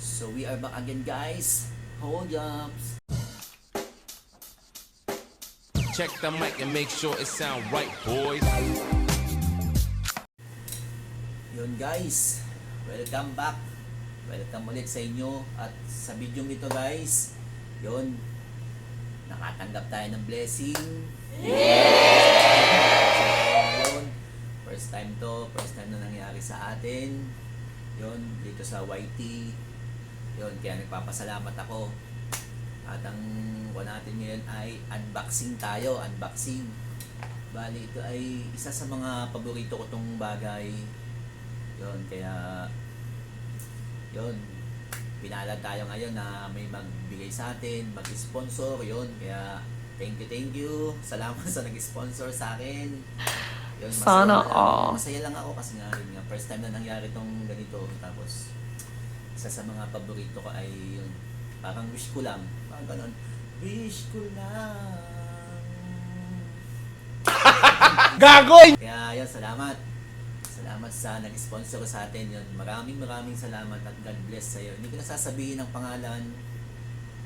So we are back again, guys. Hold ups. Check the mic and make sure it sound right, boys. Yun, guys. Welcome back. Welcome ulit sa inyo. At sa video nito, guys, yun, nakatanggap tayo ng blessing. Yun, first time na nangyari sa atin. Yun, dito sa YT. Yun, kaya nagpapasalamat ako. At ang natin ngayon ay unboxing tayo. Unboxing. Bali, ito ay isa sa mga paborito ko tong bagay. Yun, kaya yun, pinalad tayo ngayon na may magbigay sa atin, mag-sponsor. Yun, kaya thank you. Salamat sa nag-sponsor sa akin. Yun, Sana all. masaya lang ako kasi nga, yun nga, first time na nangyari tong ganito. Tapos isa sa mga paborito ko ay yun, parang wish ko lang, parang ganon, wish ko lang. Gago! Kaya yun, salamat sa nag-sponsor sa atin. Yun, maraming salamat at God bless sa'yo. Hindi ko nasasabihin ang pangalan,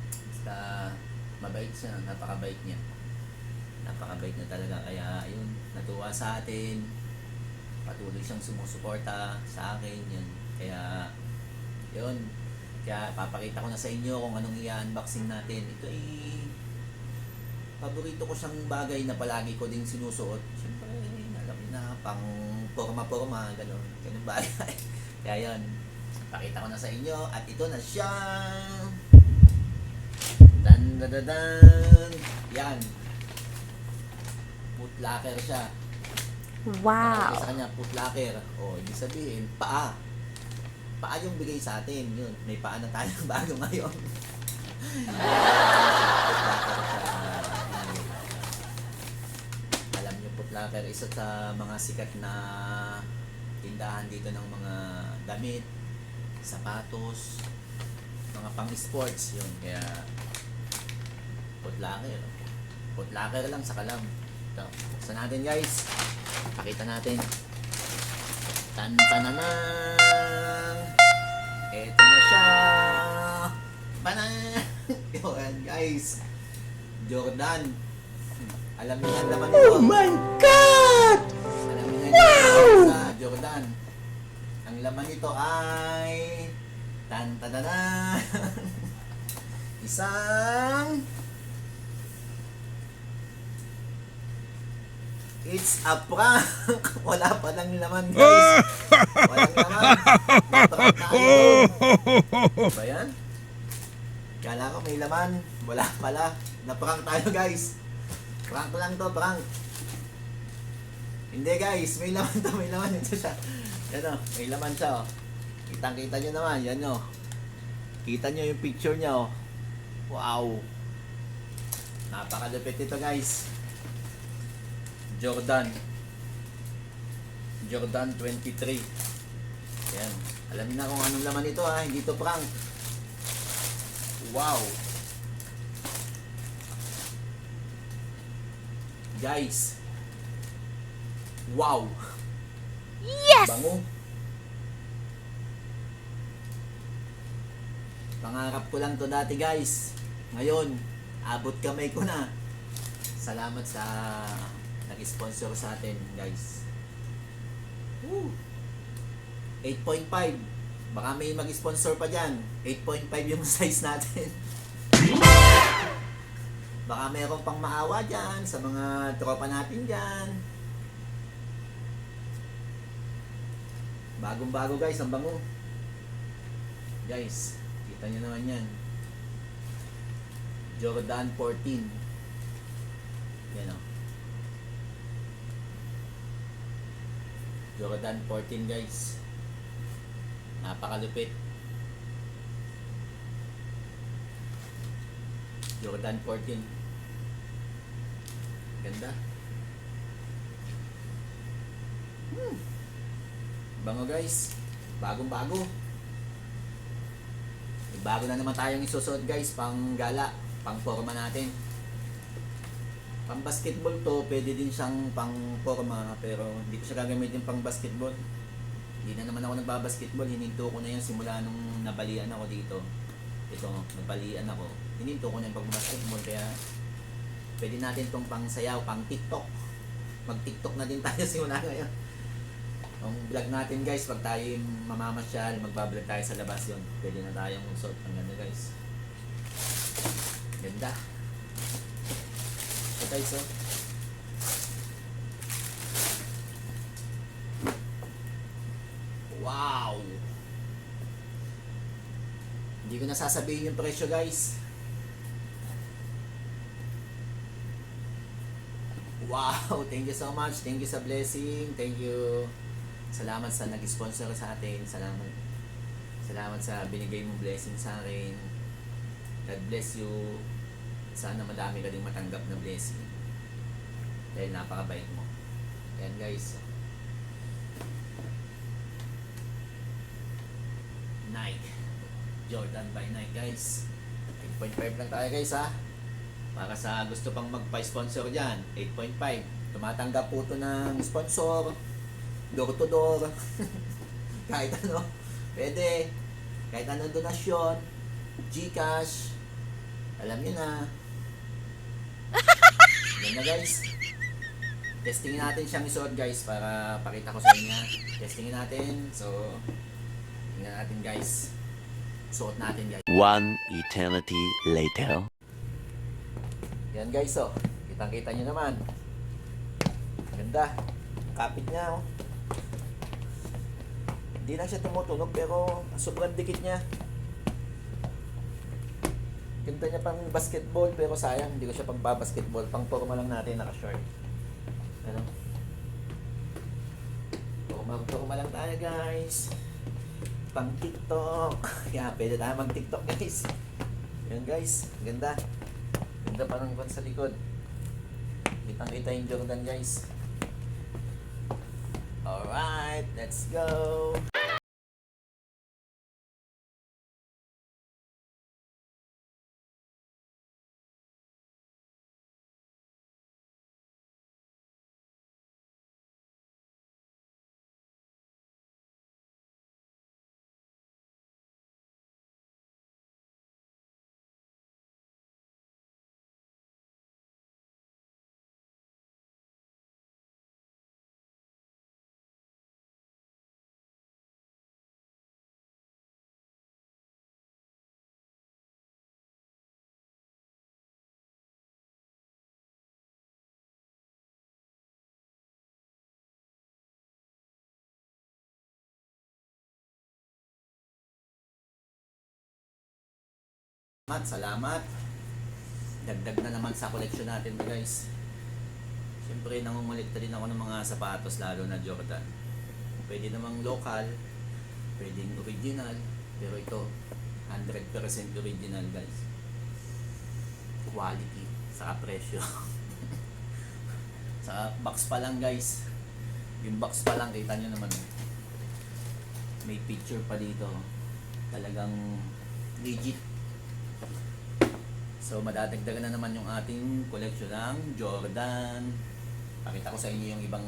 basta mabait siya, napakabait niya talaga. Kaya yun, natuwa sa atin, patuloy siyang sumusuporta sa akin. Yun, kaya papakita ko na sa inyo kung anong i-unboxing natin. Ito ay paborito ko siyang bagay na palagi ko ding sinusuot. Siyempre, alam niyo na, pang porma, ganun bagay. Kaya yun, pakita ko na sa inyo. At ito na siya. Dan. Yan. Foot locker siya. Wow. Sa kanya, foot locker. O, ibig sabihin, paa yung bigay sa atin. Yun, may paa na tayo bago ngayon. Foot locker siya. Alam nyo, foot locker, isa sa mga sikat na tindahan dito ng mga damit, sapatos, mga pang-sports. Yun, kaya foot locker lang sa kalam. Ito, buksan natin, guys. Pakita natin. Tantananang! Eto na siya! Banan! Yun, guys. Jordan. Alam niyo ang laman nito. Oh my God! Alam niyo ang laman sa Jordan. Ang laman nito ay tantananang! Isang it's a prank. Wala pa lang laman, guys. Walang laman. Prank tayo. Ba yan? Kala ko may laman. Wala pala. Na-prank tayo, guys. Prank lang to, prank. Hindi, guys. May laman to, may laman. Ito siya. Yan o, may laman siya o. Kitang-kita nyo naman. Yan o. Kita nyo yung picture niya o. Wow. Napakalupit ito, guys. Jordan 23. Yan. Alam niyo na kung anong laman ito, ha. Hindi to prank. Wow. Guys. Wow. Yes! Bango. Pangarap ko lang to dati, guys. Ngayon, abot kamay ko na. Salamat sa nag-sponsor sa atin, guys. Woo! 8.5. Baka may mag-sponsor pa dyan. 8.5 yung size natin. Baka mayroong pang maawa dyan sa mga tropa natin dyan. Bagong-bago, guys. Ang bango. Guys, kita nyo naman yan. Jordan 14. Yan o. Jordan 14, guys. Napakalupit. Jordan 14. Ganda. Bango, guys. Bagong-bago. May bago na naman tayong isusuot, guys. Pang gala. Pang forma natin. Pang basketball to, pwede din siyang pang forma, pero hindi ko siya gagamitin pang basketball. Hindi na naman ako nagbabasketball. Hininto ko na yan simula nung nabalian ako dito. Ito, nabalian ako. Hininto ko na yung pag-basketball. Kaya pwede natin itong pang sayaw, pang TikTok. Mag-TikTok na din tayo simula ngayon. Ang vlog natin guys, pag tayo mamamasyal, magbablog tayo sa labas yun. Pwede na tayong magsuot. Ang ganda guys. Ganda. So guys, oh. Wow! Hindi ko nasasabihin yung presyo guys. Wow! Thank you so much. Thank you sa blessing. Thank you. Salamat sa nag-sponsor sa atin. Salamat sa binigay mong blessing sa akin. God bless you. Sana madami ka ding matanggap na blessing. Dahil napakabait mo. Ayan guys. Nike. Jordan by Nike guys. 8.5 lang tayo guys ha. Para sa gusto pang magpa-sponsor dyan. 8.5. Tumatanggap po ito ng sponsor. Door to door. Kahit ano. Pwede. Kahit anong donasyon. Gcash. Alam niyo na. Yan na guys. Testingin natin siyang isuot guys para pakita ko sa inyo. Testingin natin. So, tingnan natin guys. Suot natin guys. One eternity later. Yan guys oh. Kitang-kita nyo naman. Ganda. Kapit niya oh. Hindi lang siya tumutunog pero sobrang dikit niya. Ganda niya pang basketball pero sayang hindi ko siya pang basketball. Pang forma lang natin naka-short. Ano? Forma lang tayo guys. Pang TikTok. Kaya pwede tayo mag TikTok guys. Yan guys. Ganda. Ganda pa ng kwan sa likod. Kitang-kita yung Jordan guys. Alright. Let's go. Salamat. Dagdag na naman sa collection natin guys. Siyempre nangungulikta din ako ng mga sapatos lalo na Jordan. Pwede namang local, pwedeng original, pero ito 100% original guys. Quality, saka presyo. Sa box pa lang guys. Yung box pa lang kita nyo naman. May picture pa dito. Talagang legit. So madadagdagan na naman yung ating collection ng Jordan. Pakita ko sa inyo yung ibang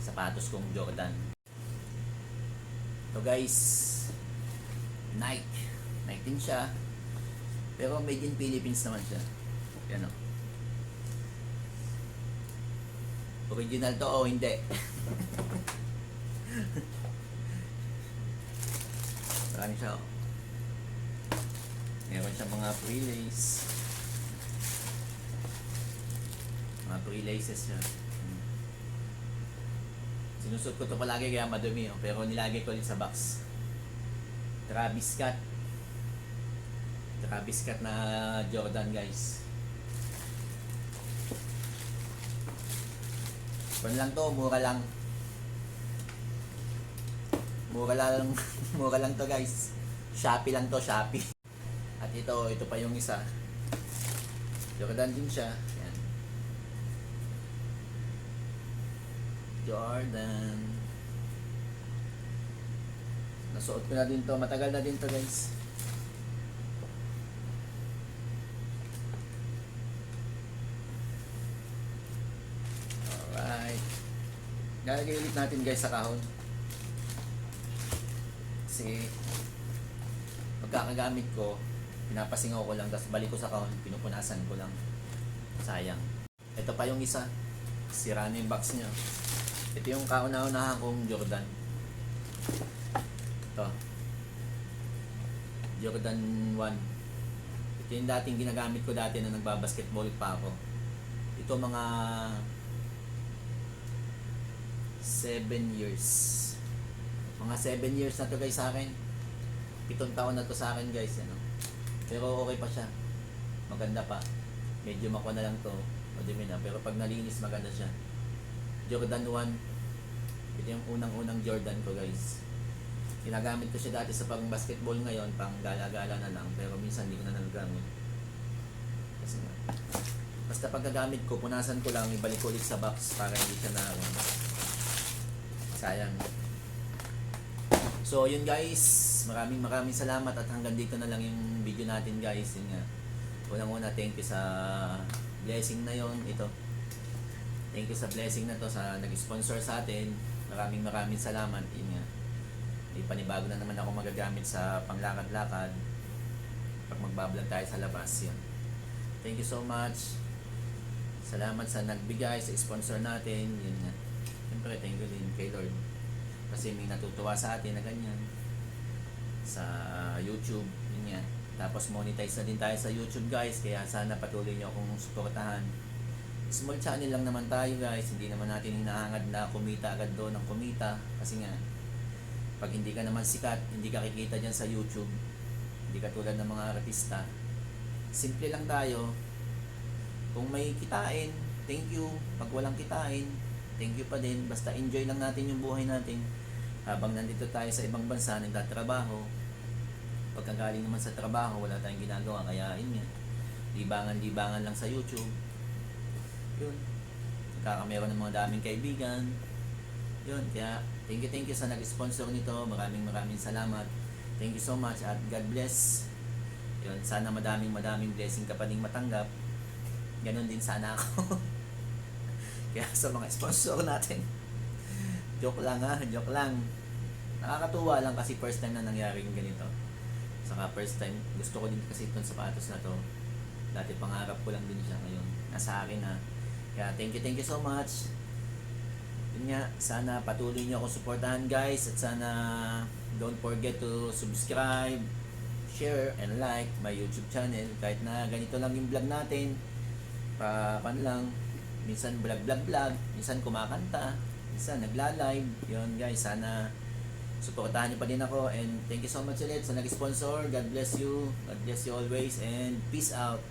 sapatos kong Jordan. Ito guys, Nike. Nike din siya. Pero made in Philippines naman siya. Yan o. Original to o hindi? Marami siya o. Meron siya mga pre-lace. Mga pre-laces siya. Sinusot ko to palagi kaya madumi oh. Pero nilagay ko ulit sa box. Travis Scott. Travis Scott na Jordan guys. Kung lang to, mura lang. Mura lang, mura lang to guys. Shopee lang to, Shopee. At ito pa yung isa. Jordan din siya. Yan. Jordan. Nasuot ko na din to. Matagal na din to guys. Alright. Lalagay ulit natin guys sa kahon. Kasi pagkakagamit ko, pinapasingaw ko lang, tapos balik ko sa kahon, pinupunasan ko lang. Sayang. Ito pa yung isa. Sira na yung box niya. Ito yung kauna-unahan kong Jordan. Ito. Jordan 1. Ito yung dating ginagamit ko dati na nagbabasketball pa ako. Ito mga 7 years. Mga 7 years na to guys sa akin. 7 taon na to sa akin guys. Ano? Pero okay pa siya. Maganda pa. Medyo mako na lang to. Madumi na. Pero pag nalinis maganda siya. Jordan 1. Ito yung unang-unang Jordan ko guys. Ginagamit ko siya dati sa pang-basketball ngayon. Pang gala-gala na lang. Pero minsan hindi ko na nagagamit. Kasi nga. Basta pagkagamit ko, punasan ko lang, ibalik ko ulit sa box para hindi siya na sayang. So yun guys, maraming salamat at hanggang dito na lang yung video natin guys. Yun nga. Unang-una, thank you sa blessing na yon ito. Thank you sa blessing na to sa nag-sponsor sa atin. Maraming salamat. Yun nga. May panibago na naman ako magagamit sa panglakad-lakad pag magbablog tayo sa labas. Yun. Thank you so much. Salamat sa nagbigay, sa sponsor natin. Yun nga. Siyempre, thank you din kay Lord. Kasi may natutuwa sa atin na ganyan. Sa YouTube. Yun nga. Tapos monetize na din tayo sa YouTube guys. Kaya sana patuloy nyo akong suportahan. Small channel lang naman tayo guys. Hindi naman natin hinahangad na kumita agad doon ng kumita. Kasi nga, pag hindi ka naman sikat, hindi ka kikita dyan sa YouTube. Hindi ka tulad ng mga artista. Simple lang tayo. Kung may kitain, thank you. Pag walang kitain, thank you pa din. Basta enjoy lang natin yung buhay natin. Habang nandito tayo sa ibang bansa, nagtatrabaho. Pagkagaling naman sa trabaho, wala tayong ginagawa. Kaya yun nga, libangan lang sa YouTube. Yun. Kakameron ng mga daming kaibigan. Yun. Kaya thank you sa nag-sponsor nito. Maraming salamat. Thank you so much at God bless. Yun. Sana madaming blessing ka pa ding matanggap. Ganon din sana ako. Kaya sa mga sponsor natin, joke lang ha, joke lang. Nakakatuwa lang kasi first time na nangyari yung ganito. Saka first time, gusto ko din kasi itong sapatos na to. Dati pangarap ko lang din siya ngayon. Nasa akin na. Kaya thank you so much. Yun nga, sana patuloy niyo ako suportahan guys. At sana don't forget to subscribe, share, and like my YouTube channel. Kahit na ganito lang yung vlog natin. Pan lang, minsan vlog, minsan kumakanta, minsan nagla-live. Yun guys, sana suportahan niyo pa din ako and thank you so much ulit sa nag-sponsor. God bless you always and peace out.